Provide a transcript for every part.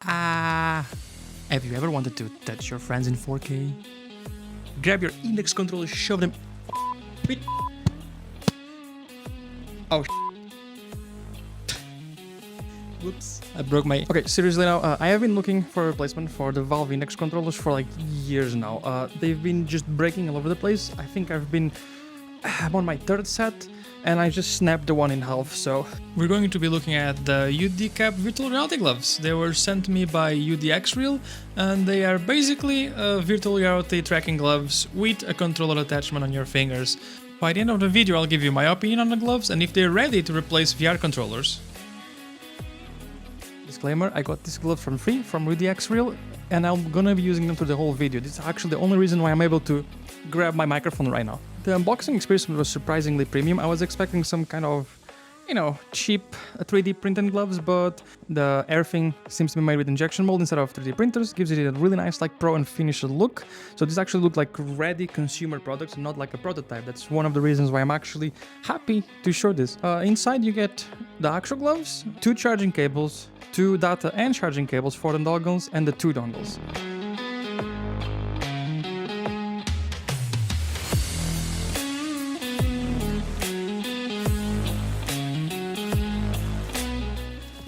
Have you ever wanted to touch your friends in 4K? Grab your index controller, shove them. Oh, whoops, I broke my... Okay, seriously now, I have been looking for a replacement for the Valve index controllers for like years now. They've been just breaking all over the place. I think I'm on my third set, and I just snapped the one in half, so... We're going to be looking at the UDcap virtual reality gloves. They were sent to me by UDxReal, and they are basically virtual reality tracking gloves with a controller attachment on your fingers. By the end of the video, I'll give you my opinion on the gloves and if they're ready to replace VR controllers. Disclaimer, I got these gloves from free from UDxReal, and I'm gonna be using them for the whole video. This is actually the only reason why I'm able to grab my microphone right now. The unboxing experience was surprisingly premium. I was expecting some kind of, cheap 3D printed gloves, but everything seems to be made with injection mold instead of 3D printers. Gives it a really nice pro and finished look. So this actually looks like ready consumer products, not like a prototype. That's one of the reasons why I'm actually happy to show this. Inside you get the actual gloves, 2 charging cables, 2 data and charging cables for the dongles, and the 2 dongles.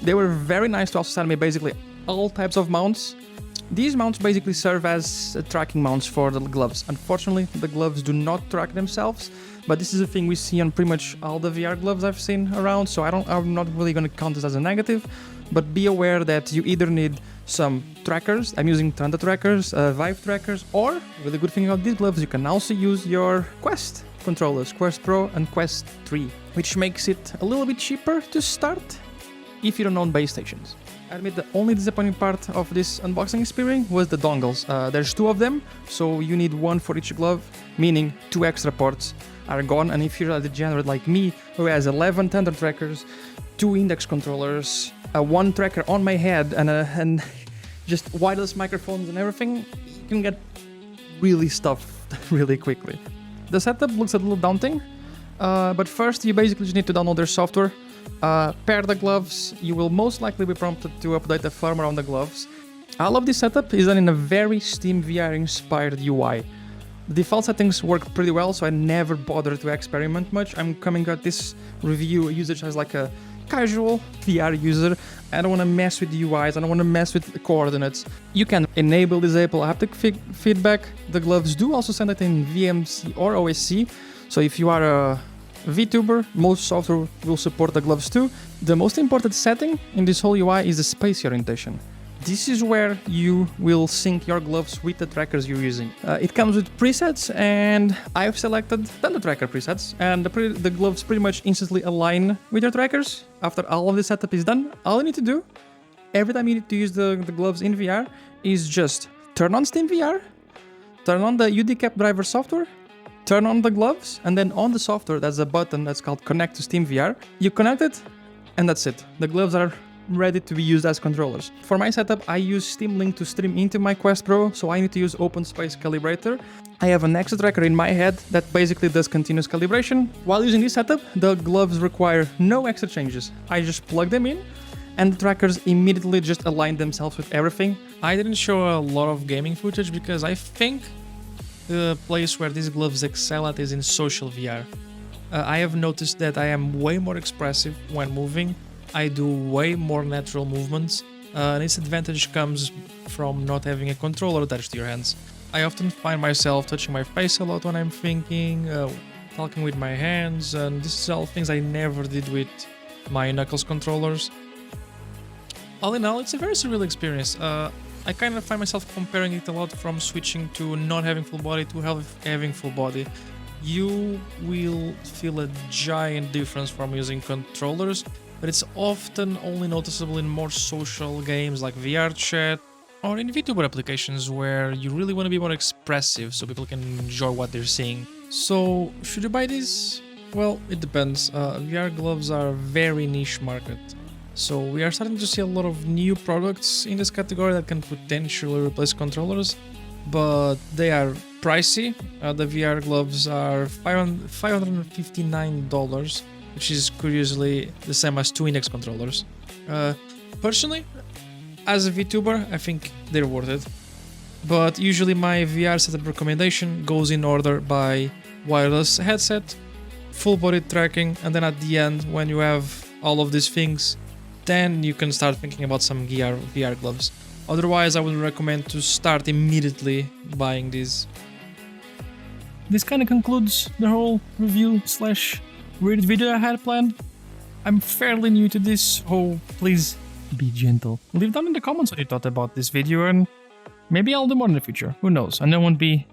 They were very nice to also send me basically all types of mounts. These mounts basically serve as tracking mounts for the gloves. Unfortunately, the gloves do not track themselves, but this is a thing we see on pretty much all the VR gloves I've seen around, so I'm not really going to count this as a negative, but be aware that you either need some trackers. I'm using Thunder trackers, Vive trackers, or, really good thing about these gloves, you can also use your Quest controllers, Quest Pro and Quest 3, which makes it a little bit cheaper to start if you don't own base stations. I admit the only disappointing part of this unboxing experience was the dongles. There's 2 of them, so you need 1 for each glove, meaning 2 extra ports are gone. And if you're a degenerate like me, who has 11 Thunder trackers, 2 index controllers, 1 tracker on my head, and just wireless microphones and everything, you can get really stuffed really quickly. The setup looks a little daunting, but first you basically just need to download their software. Pair the gloves. You will most likely be prompted to update the firmware on the gloves. All of this setup is done in a very SteamVR inspired UI. The default settings work pretty well, so I never bothered to experiment much. I'm coming at this review usage as like a casual VR user. I don't want to mess with the UIs, I don't want to mess with the coordinates. You can enable, disable haptic feedback. The gloves do also send it in VMC or OSC, so if you are a VTuber, most software will support the gloves too. The most important setting in this whole UI is the space orientation. This is where you will sync your gloves with the trackers you're using. It comes with presets, and I've selected Thunder tracker presets, and the gloves pretty much instantly align with your trackers. After all of this setup is done, all you need to do, every time you need to use the gloves in VR, is just turn on SteamVR, turn on the UDcap driver software, turn on the gloves, and then on the software there's a button that's called Connect to SteamVR. You connect it, and that's it. The gloves are ready to be used as controllers. For my setup, I use Steam Link to stream into my Quest Pro, so I need to use OpenSpace Calibrator. I have an extra tracker in my head that basically does continuous calibration. While using this setup, the gloves require no extra changes. I just plug them in, and the trackers immediately just align themselves with everything. I didn't show a lot of gaming footage because I think the place where these gloves excel at is in social VR. I have noticed that I am way more expressive when moving. I do way more natural movements, and this advantage comes from not having a controller attached to your hands. I often find myself touching my face a lot when I'm thinking, talking with my hands, and this is all things I never did with my Knuckles controllers. All in all, it's a very surreal experience. I kind of find myself comparing it a lot from switching to not having full body to having full body. You will feel a giant difference from using controllers, but it's often only noticeable in more social games like VRchat or in VTuber applications where you really want to be more expressive so people can enjoy what they're seeing. So, should you buy these? Well, it depends. VR gloves are a very niche market. So we are starting to see a lot of new products in this category that can potentially replace controllers, but they are pricey. The VR gloves are $559, which is curiously the same as 2 index controllers. Personally, as a VTuber, I think they're worth it. But usually my VR setup recommendation goes in order by wireless headset, full body tracking, and then at the end, when you have all of these things, then you can start thinking about some VR gloves. Otherwise, I would recommend to start immediately buying these. This kind of concludes the whole review / weird video I had planned. I'm fairly new to this, so please be gentle. Leave down in the comments what you thought about this video, and maybe I'll do more in the future. Who knows? And no one be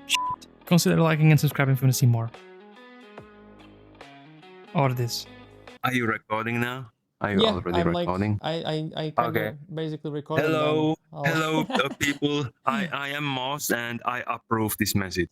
shit. Consider liking and subscribing if you want to see more. Or this. Are you recording now? Are you already recording? I Okay. basically recorded. Hello, hello people. I am Moss and I approve this message.